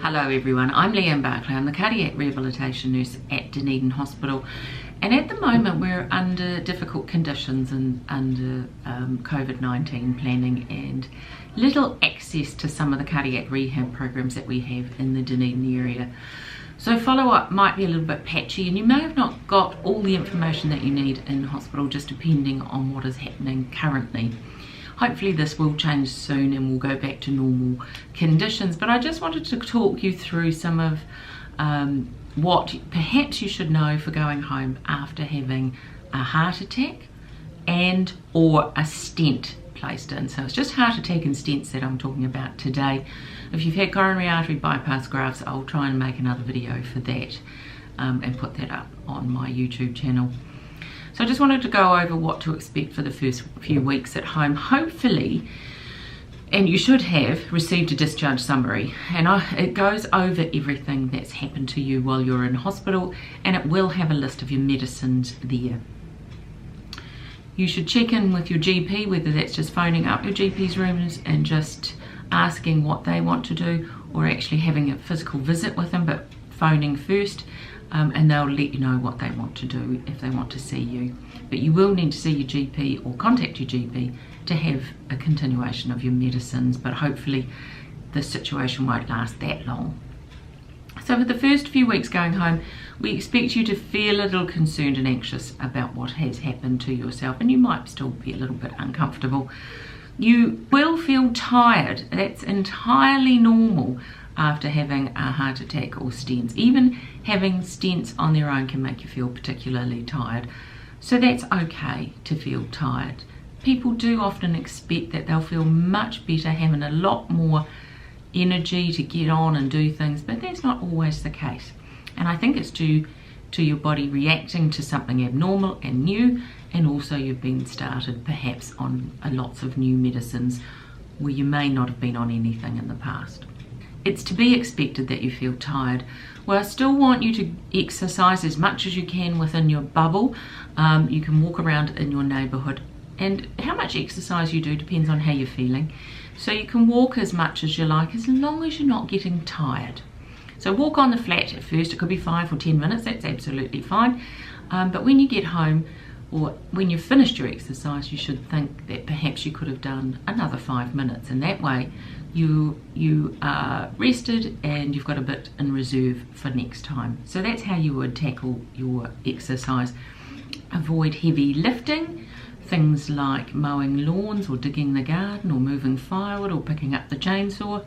Hello everyone, I'm Leanne Barclay. I'm the cardiac rehabilitation nurse at Dunedin Hospital, and at the moment we're under difficult conditions and under COVID-19 planning and little access to some of the cardiac rehab programs that we have in the Dunedin area. So follow-up might be a little bit patchy and you may have not got all the information that you need in hospital, just depending on what is happening currently. Hopefully this will change soon and we'll go back to normal conditions, but I just wanted to talk you through some of what perhaps you should know for going home after having a heart attack and or a stent placed in. So it's just heart attack and stents that I'm talking about today. If you've had coronary artery bypass grafts, I'll try and make another video for that and put that up on my YouTube channel. So I just wanted to go over what to expect for the first few weeks at home. Hopefully, and you should have received a discharge summary, and it goes over everything that's happened to you while you're in hospital, and it will have a list of your medicines there. You should check in with your GP, whether that's just phoning up your GP's rooms and just asking what they want to do, or actually having a physical visit with them, but phoning first. And they'll let you know what they want to do if they want to see you. But you will need to see your GP or contact your GP to have a continuation of your medicines, but hopefully the situation won't last that long. So for the first few weeks going home, we expect you to feel a little concerned and anxious about what has happened to yourself, and you might still be a little bit uncomfortable. You will feel tired. That's entirely normal after having a heart attack or stents. Even having stents on their own can make you feel particularly tired. So that's okay to feel tired. People do often expect that they'll feel much better, having a lot more energy to get on and do things, but that's not always the case. And I think it's due to your body reacting to something abnormal and new, and also you've been started perhaps on lots of new medicines where you may not have been on anything in the past. It's to be expected that you feel tired. Well, I still want you to exercise as much as you can within your bubble. You can walk around in your neighbourhood, and how much exercise you do depends on how you're feeling. So you can walk as much as you like, as long as you're not getting tired. So walk on the flat at first. It could be 5 or 10 minutes, that's absolutely fine. But when you get home, or when you've finished your exercise, you should think that perhaps you could have done another 5 minutes, and that way you are rested and you've got a bit in reserve for next time. So that's how you would tackle your exercise. Avoid heavy lifting, things like mowing lawns or digging the garden or moving firewood or picking up the chainsaw.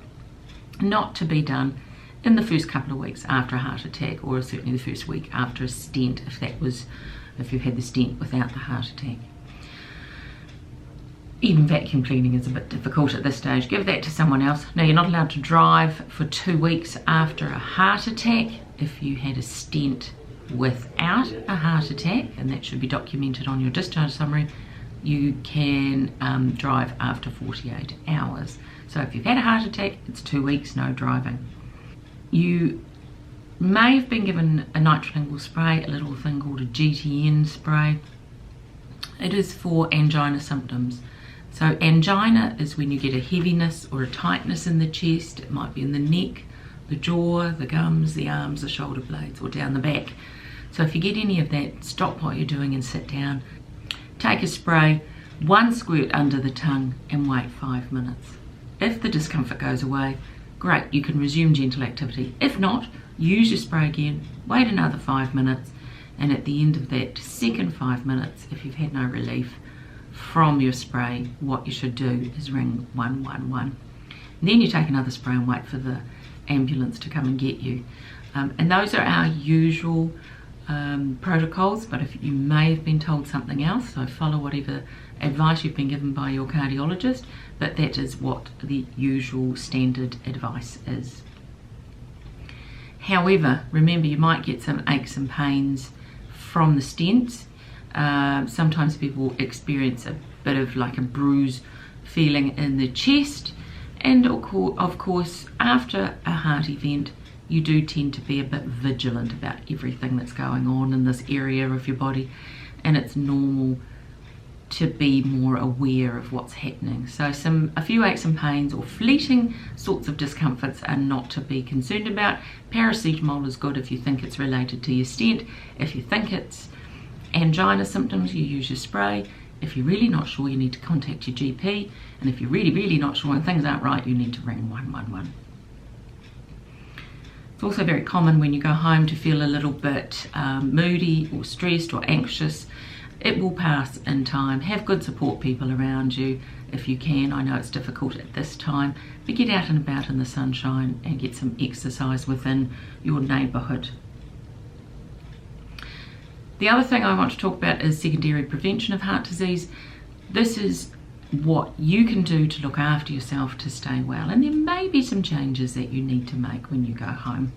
Not to be done in the first couple of weeks after a heart attack, or certainly the first week after a stent, if you had the stent without the heart attack. Even vacuum cleaning is a bit difficult at this stage. Give that to someone else. Now, you're not allowed to drive for 2 weeks after a heart attack. If you had a stent without a heart attack, and that should be documented on your discharge summary, you can drive after 48 hours. So if you've had a heart attack, it's 2 weeks, no driving. You may have been given a nitrolingual spray, a little thing called a GTN spray. It is for angina symptoms. So angina is when you get a heaviness or a tightness in the chest. It might be in the neck, the jaw, the gums, the arms, the shoulder blades, or down the back. So if you get any of that, stop what you're doing and sit down. Take a spray, 1 squirt under the tongue, and wait 5 minutes. If the discomfort goes away, great, you can resume gentle activity. If not, use your spray again, wait another 5 minutes, and at the end of that second 5 minutes, if you've had no relief from your spray, what you should do is ring 111. And then you take another spray and wait for the ambulance to come and get you. And those are our usual protocols, but if you may have been told something else, so follow whatever advice you've been given by your cardiologist, but that is what the usual standard advice is. However, remember, you might get some aches and pains from the stents. Sometimes people experience a bit of like a bruise feeling in the chest, and of course after a heart event you do tend to be a bit vigilant about everything that's going on in this area of your body, and it's normal to be more aware of what's happening. So a few aches and pains or fleeting sorts of discomforts are not to be concerned about. Paracetamol is good if you think it's related to your stent. If you think it's angina symptoms, you use your spray. If you're really not sure, you need to contact your GP. And if you're really not sure and things aren't right, you need to ring 111. It's also very common when you go home to feel a little bit moody or stressed or anxious. It will pass in time. Have good support people around you if you can. I know it's difficult at this time, but get out and about in the sunshine and get some exercise within your neighbourhood. The other thing I want to talk about is secondary prevention of heart disease. This is what you can do to look after yourself to stay well, and there may be some changes that you need to make when you go home.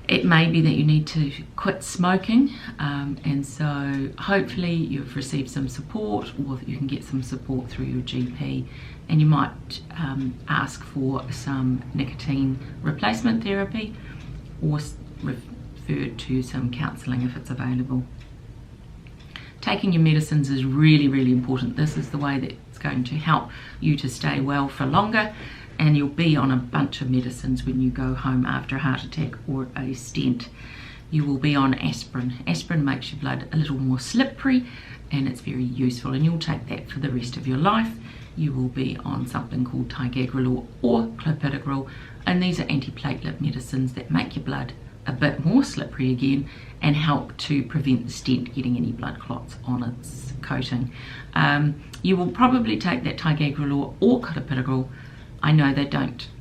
It may be that you need to quit smoking, and so hopefully you've received some support, or that you can get some support through your GP, and you might ask for some nicotine replacement therapy or referred to some counselling if it's available. Taking your medicines is really important. This is the way that it's going to help you to stay well for longer, and you'll be on a bunch of medicines when you go home after a heart attack or a stent. You will be on aspirin. Aspirin makes your blood a little more slippery, and it's very useful, and you'll take that for the rest of your life. You will be on something called ticagrelor or clopidogrel, and these are antiplatelet medicines that make your blood a bit more slippery again and help to prevent the stent getting any blood clots on its coating. You will probably take that ticagrelor or clopidogrel. I know they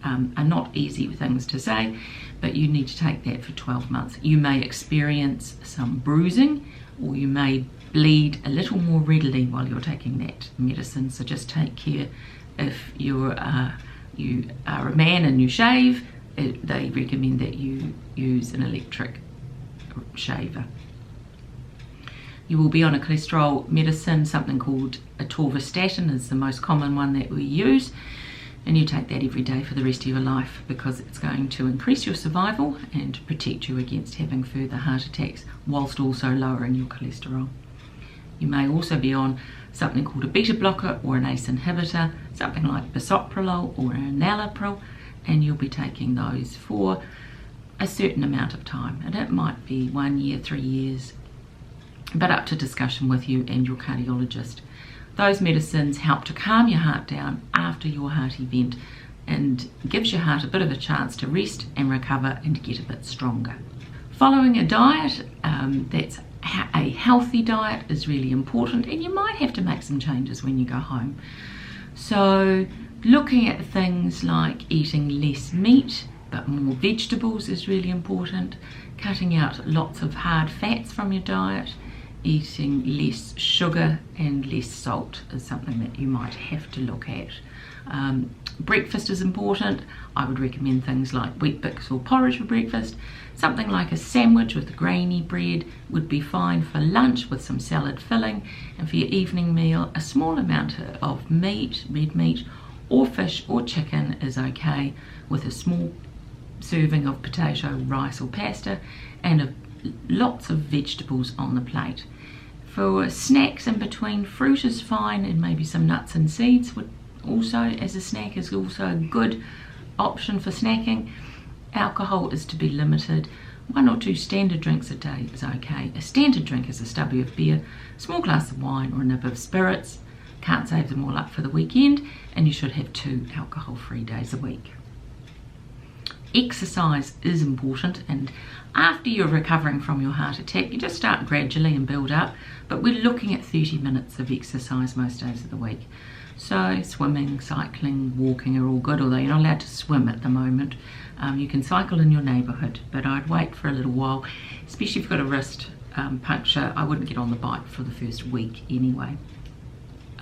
are not easy things to say, but you need to take that for 12 months. You may experience some bruising, or you may bleed a little more readily while you're taking that medicine, so just take care. If you are a man and you shave, they recommend that you use an electric shaver. You will be on a cholesterol medicine, something called atorvastatin is the most common one that we use, and you take that every day for the rest of your life because it's going to increase your survival and protect you against having further heart attacks whilst also lowering your cholesterol. You may also be on something called a beta blocker or an ACE inhibitor, something like bisoprolol or enalapril, and you'll be taking those for a certain amount of time, and it might be 1 year, 3 years, but up to discussion with you and your cardiologist. Those medicines help to calm your heart down after your heart event and gives your heart a bit of a chance to rest and recover and get a bit stronger. Following a diet that's a healthy diet is really important, and you might have to make some changes when you go home. So looking at things like eating less meat but more vegetables is really important. Cutting out lots of hard fats from your diet. Eating less sugar and less salt is something that you might have to look at. Breakfast is important. I would recommend things like wheat bix or porridge for breakfast. Something like a sandwich with grainy bread would be fine for lunch with some salad filling. And for your evening meal, a small amount of meat, red meat, or fish or chicken is okay, with a small serving of potato, rice or pasta, and lots of vegetables on the plate. For snacks in between, fruit is fine, and maybe some nuts and seeds would also, as a snack, is also a good option for snacking. Alcohol is to be limited. 1 or 2 standard drinks a day is okay. A standard drink is a stubby of beer, a small glass of wine or a nib of spirits. Can't save them all up for the weekend, and you should have 2 alcohol-free days a week. Exercise is important, and after you're recovering from your heart attack, you just start gradually and build up, but we're looking at 30 minutes of exercise most days of the week. So swimming, cycling, walking are all good, although you're not allowed to swim at the moment. You can cycle in your neighbourhood, but I'd wait for a little while, especially if you've got a wrist puncture. I wouldn't get on the bike for the first week anyway.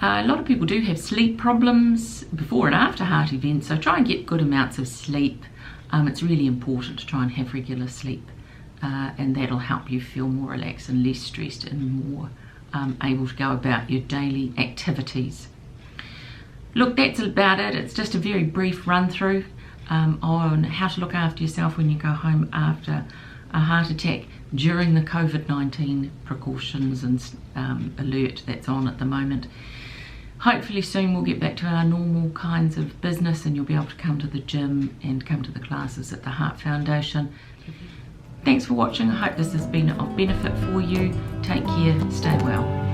A lot of people do have sleep problems before and after heart events, so try and get good amounts of sleep. It's really important to try and have regular sleep, and that'll help you feel more relaxed and less stressed and more able to go about your daily activities. Look, that's about it. It's just a very brief run through on how to look after yourself when you go home after a heart attack during the COVID-19 precautions and alert that's on at the moment. Hopefully soon we'll get back to our normal kinds of business and you'll be able to come to the gym and come to the classes at the Heart Foundation. Thanks for watching. I hope this has been of benefit for you. Take care, stay well.